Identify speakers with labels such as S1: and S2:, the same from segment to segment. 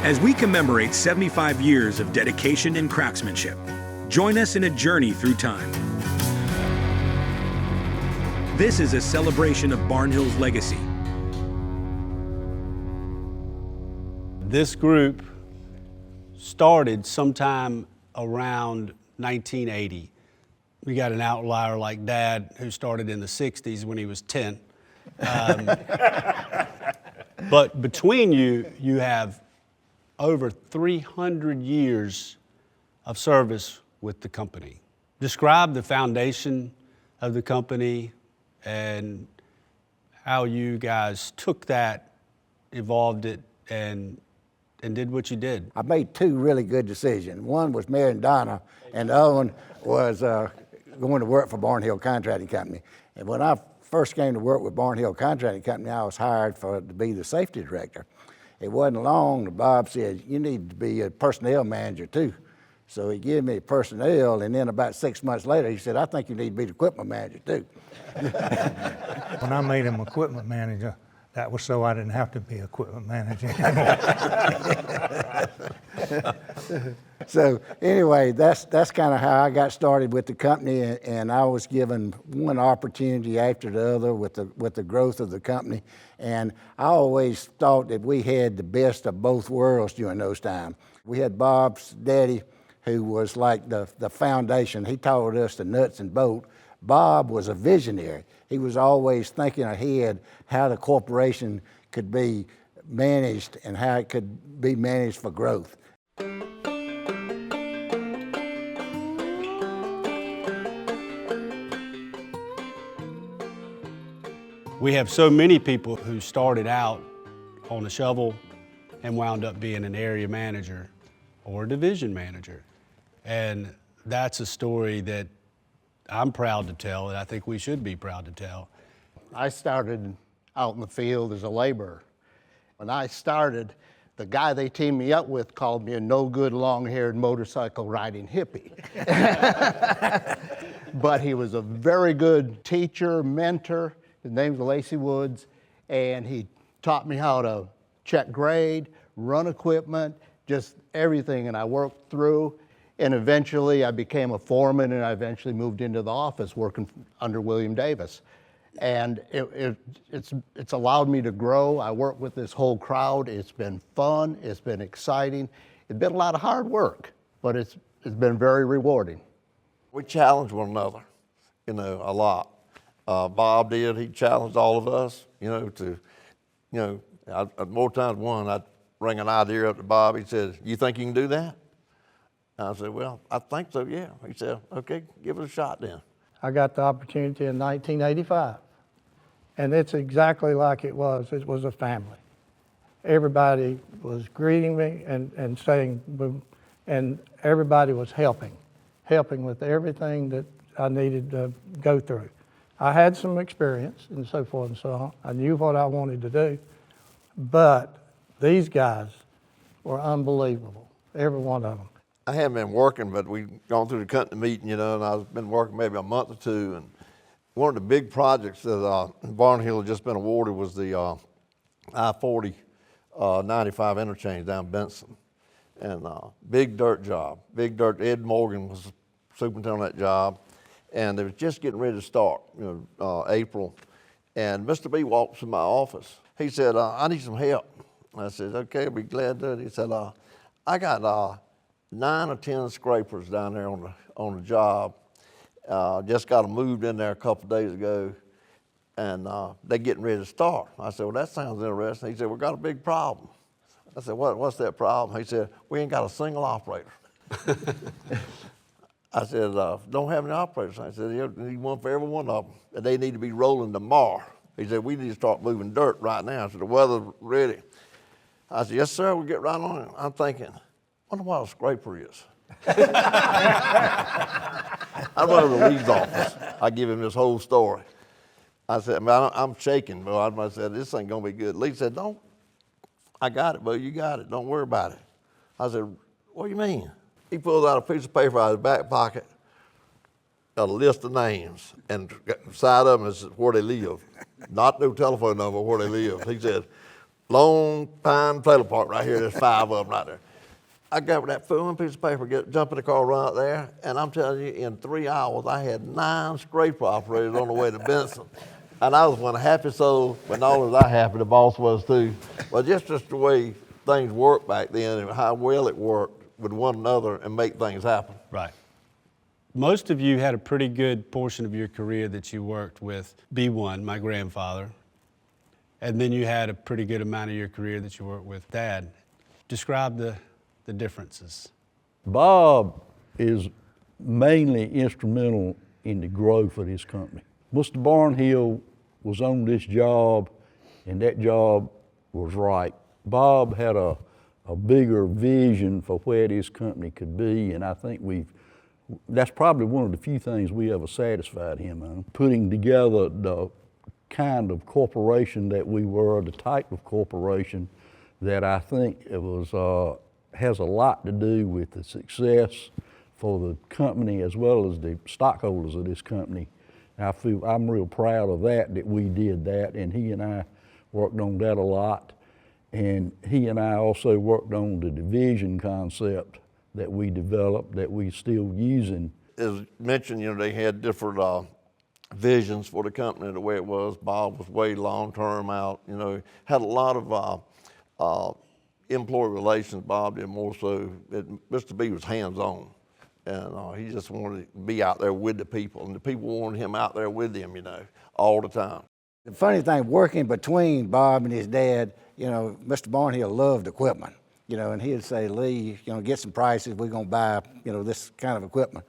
S1: As we commemorate 75 years of dedication and craftsmanship, join us in a journey through time. This is a celebration of Barnhill's legacy.
S2: This group started sometime around 1980. We got an outlier like Dad who started in the 60s when he was 10. But between you, you have over 300 years of service with the company. Describe the foundation of the company and how you guys took that, evolved it, and did what you did.
S3: I made two really good decisions. One was marrying Donna, and the other one was going to work for Barnhill Contracting Company. And when I first came to work with Barnhill Contracting Company, I was hired to be the safety director. It wasn't long that Bob said, "You need to be a personnel manager too." So he gave me personnel, and then about 6 months later, he said, "I think you need to be the equipment manager too."
S4: When I made him equipment manager, that was so I didn't have to be equipment manager.
S3: So anyway, that's kind of how I got started with the company, and I was given one opportunity after the other with the growth of the company. And I always thought that we had the best of both worlds during those times. We had Bob's daddy, who was like the foundation. He taught us the nuts and bolts. Bob was a visionary. He was always thinking ahead how the corporation could be managed and how it could be managed for growth.
S2: We have so many people who started out on a shovel and wound up being an area manager or a division manager. And that's a story that I'm proud to tell, and I think we should be proud to tell.
S5: I started out in the field as a laborer. When I started, the guy they teamed me up with called me a no-good, long-haired motorcycle riding hippie. But he was a very good teacher, mentor. His name's Lacey Woods, and he taught me how to check grade, run equipment, just everything, and I worked through. And eventually I became a foreman, and I eventually moved into the office working under William Davis. And it's allowed me to grow. I work with this whole crowd. It's been fun, it's been exciting. It's been a lot of hard work, but it's been very rewarding.
S6: We challenge one another, a lot. Bob did, he challenged all of us, more times than one, I'd bring an idea up to Bob. He said, "You think you can do that?" I said, "Well, I think so, yeah." He said, "Okay, give it a shot then."
S7: I got the opportunity in 1985, and it's exactly like it was. It was a family. Everybody was greeting me and saying, and everybody was helping with everything that I needed to go through. I had some experience and so forth and so on. I knew what I wanted to do, but these guys were unbelievable, every one of them.
S6: I haven't been working, but we've gone through the company meeting, and I've been working maybe a month or two. And one of the big projects that Barnhill had just been awarded was the I-40 95 interchange down Benson. And big dirt job, big dirt. Ed Morgan was superintendent on that job. And they were just getting ready to start, April. And Mr. B walks in my office. He said, "I need some help." I said, "Okay, I'll be glad to." He said, "I got 9 or 10 scrapers down there on the job. Just got them moved in there a couple days ago, and they're getting ready to start." I said, "Well, that sounds interesting." He said, "We got a big problem." I said, "What's that problem?" He said, "We ain't got a single operator." I said, "Don't have any operators." I said, "You need one for every one of them, and they need to be rolling tomorrow." He said, "We need to start moving dirt right now." I said, "The weather's ready." I said, "Yes, sir, we'll get right on it." I'm thinking, wonder what a scraper is. I run to the leads office. I give him this whole story. I said, "Man, I'm shaking, bro." I said, "This ain't gonna be good." Lee said, "Don't. I got it, bro. You got it. Don't worry about it." I said, "What do you mean?" He pulled out a piece of paper out of his back pocket, got a list of names, and beside of them is where they live. Not no telephone number, where they live. He said, Lone Pine Trailer Park right here. There's 5 of them right there. I grabbed that full piece of paper, jump in the car right there, and I'm telling you, in 3 hours, I had 9 scraper operators on the way to Benson. And I was one happy soul, but not only was I happy, the boss was too. But just the way things worked back then and how well it worked with one another and make things happen.
S2: Right. Most of you had a pretty good portion of your career that you worked with B1, my grandfather, and then you had a pretty good amount of your career that you worked with Dad. Describe the differences.
S8: Bob is mainly instrumental in the growth of this company. Mr. Barnhill was on this job, and that job was right. Bob had a bigger vision for where this company could be, and I think that's probably one of the few things we ever satisfied him on. Putting together the kind of corporation that we were, the type of corporation that I think it was, has a lot to do with the success for the company as well as the stockholders of this company. I'm real proud of that we did that, and he and I worked on that a lot. And he and I also worked on the division concept that we developed that we still using.
S6: As mentioned, they had different visions for the company the way it was. Bob was way long-term out, had a lot of employee relations. Bob did more so. Mr. B was hands-on. And he just wanted to be out there with the people, and the people wanted him out there with them, all the time.
S3: The funny thing, working between Bob and his dad, Mr. Barnhill loved equipment, and he'd say, Lee, get some prices, we're gonna buy, this kind of equipment.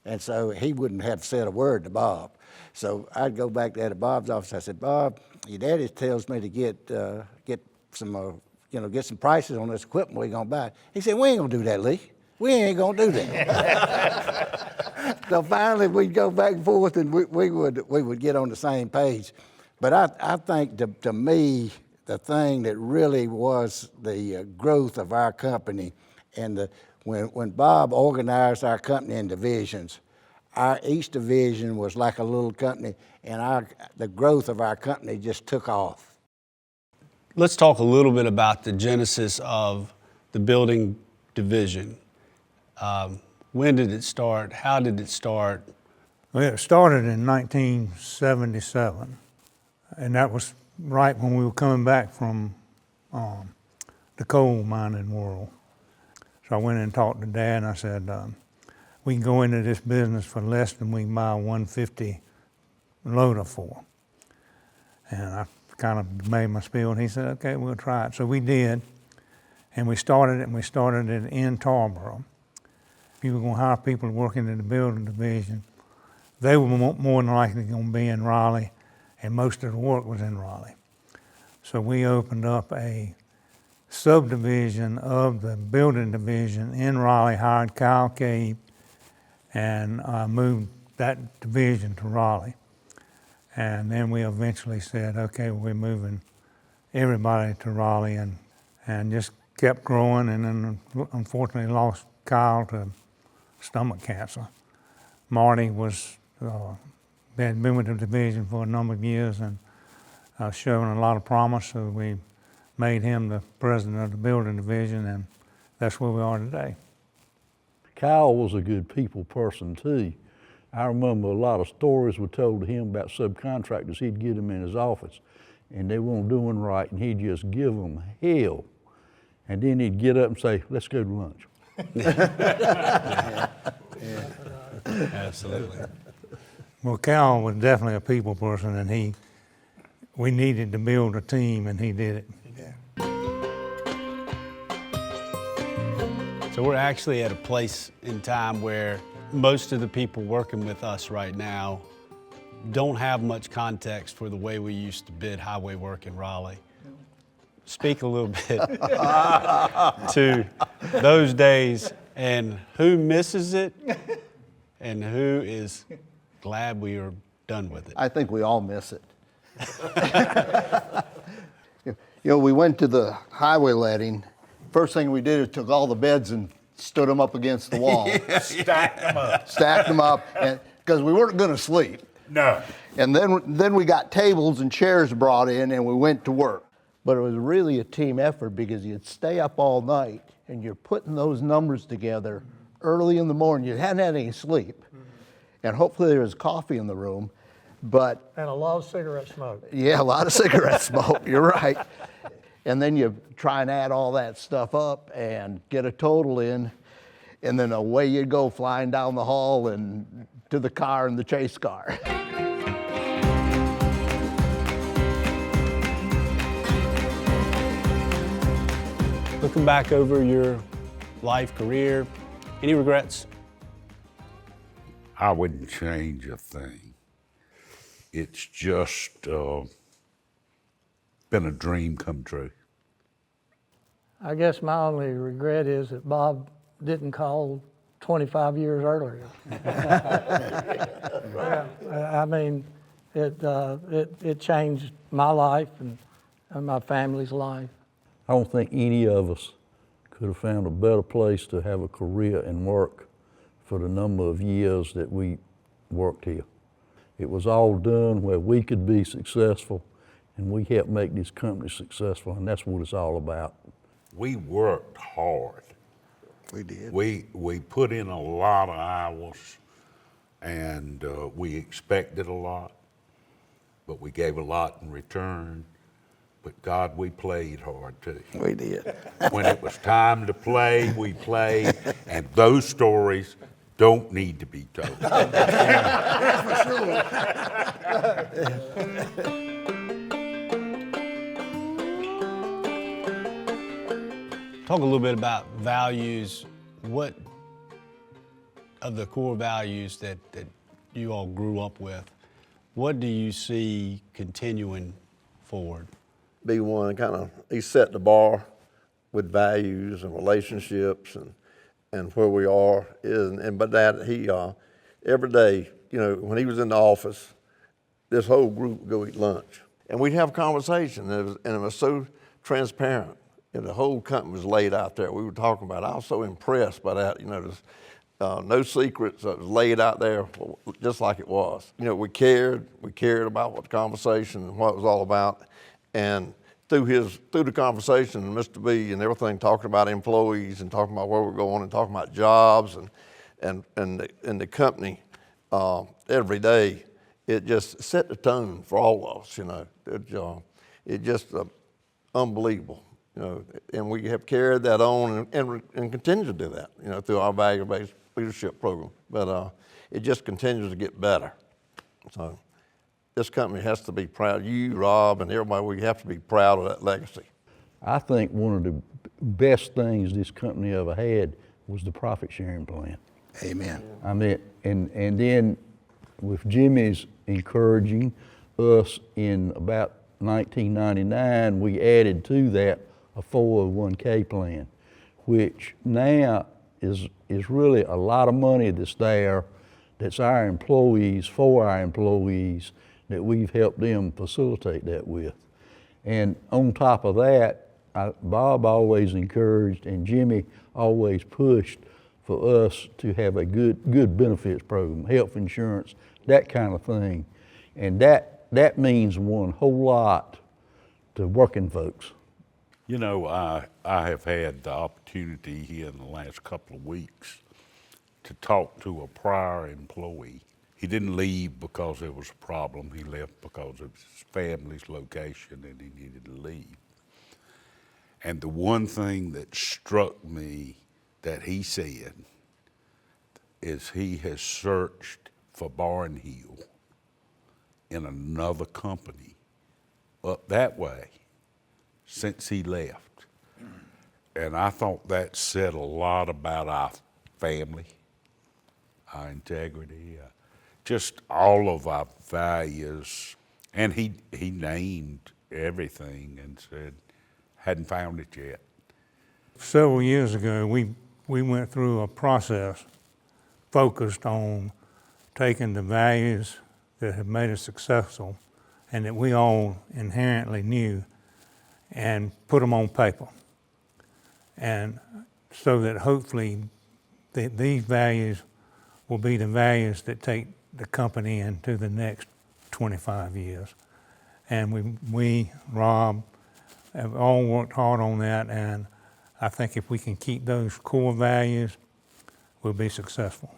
S3: And so he wouldn't have said a word to Bob. So I'd go back there to Bob's office. I said, Bob, your daddy tells me to get some prices on this equipment we're gonna buy. He said, we ain't gonna do that, Lee. We ain't gonna do that. So finally we'd go back and forth, and we would get on the same page. But I think to me, the thing that really was the growth of our company, and when Bob organized our company in divisions, each division was like a little company, and the growth of our company just took off.
S2: Let's talk a little bit about the genesis of the building division. When did it start? How did it start?
S4: Well, it started in 1977, and that was right when we were coming back from the coal mining world. So I went in and talked to Dad, and I said, we can go into this business for less than we can buy a 150 loader for. And I kind of made my spiel, and he said, okay, we'll try it. So we did, and we started it in Tarboro. If you were going to hire people to work in the building division, they were more than likely going to be in Raleigh, and most of the work was in Raleigh. So we opened up a subdivision of the building division in Raleigh, hired Kyle Cave, and moved that division to Raleigh. And then we eventually said, okay, we're moving everybody to Raleigh, and just kept growing, and then unfortunately lost Kyle to stomach cancer. Marty had been with the division for a number of years and showing a lot of promise, so we made him the president of the building division, and that's where we are today.
S8: Kyle was a good people person too. I remember a lot of stories were told to him about subcontractors. He'd get them in his office, and they weren't doing right, and he'd just give them hell. And then he'd get up and say, let's go to lunch.
S2: Yeah. Absolutely.
S4: Well, Cal was definitely a people person, and we needed to build a team, and he did it.
S2: So we're actually at a place in time where most of the people working with us right now don't have much context for the way we used to bid highway work in Raleigh. Speak a little bit to those days and who misses it and who is glad we are done with it.
S5: I think we all miss it. We went to the highway letting. First thing we did is took all the beds and stood them up against the wall.
S9: Stacked them up.
S5: Stacked them up, because we weren't going to sleep.
S9: No.
S5: And then we got tables and chairs brought in, and we went to work. But it was really a team effort because you'd stay up all night and you're putting those numbers together early in the morning. You hadn't had any sleep. And hopefully there was coffee in the room. But
S7: And a lot of cigarette smoke.
S5: yeah, a lot of cigarette smoke, you're right. And then you try and add all that stuff up and get a total in, and then away you go flying down the hall and to the car in the chase car.
S2: Looking back over your life, career, any regrets?
S9: I wouldn't change a thing. It's just been a dream come true.
S7: I guess my only regret is that Bob didn't call 25 years earlier. Yeah, I mean, it changed my life and my family's life.
S8: I don't think any of us could have found a better place to have a career and work for the number of years that we worked here. It was all done where we could be successful, and we helped make this company successful, and that's what it's all about.
S9: We worked hard.
S3: We did.
S9: We put in a lot of hours, and we expected a lot, but we gave a lot in return. But God, we played hard too.
S3: We did.
S9: When it was time to play, we played, and those stories don't need to be told.
S2: Talk a little bit about values. What of the core values that you all grew up with, what do you see continuing forward?
S6: Be one kind of, he set the bar with values and relationships and where we are is, and by that he every day, you know, when he was in the office, this whole group would go eat lunch, and we'd have a conversation, and it was so transparent, and the whole company was laid out there. We were talking about it. I was so impressed by that, you know, there's no secrets. It was laid out there just like it was. You know, we cared about what the conversation and what it was all about. And through the conversation, Mr. B and everything, talking about employees and talking about where we're going and talking about jobs and the company every day, it just set the tone for all of us. You know, it just unbelievable. You know, and we have carried that on and continue to do that. You know, through our value-based leadership program. But it just continues to get better. So. This company has to be proud. You, Rob, and everybody, we have to be proud of that legacy.
S8: I think one of the best things this company ever had was the profit sharing plan.
S3: Amen.
S8: I mean, and then with Jimmy's encouraging us in about 1999, we added to that a 401k plan, which now is really a lot of money that's there, that's our employees, for our employees, that we've helped them facilitate that with. And on top of that, Bob always encouraged and Jimmy always pushed for us to have a good benefits program, health insurance, that kind of thing. And that means one whole lot to working folks.
S9: You know, I have had the opportunity here in the last couple of weeks to talk to a prior employee. He didn't leave because there was a problem. He left because of his family's location and he needed to leave. And the one thing that struck me that he said is he has searched for Barnhill in another company up that way since he left. And I thought that said a lot about our family, our integrity, just all of our values. And he named everything and said, hadn't found it yet.
S4: Several years ago, we went through a process focused on taking the values that have made us successful and that we all inherently knew and put them on paper. And so that hopefully these values will be the values that take the company into the next 25 years. And we Rob, have all worked hard on that, and I think if we can keep those core values, we'll be successful.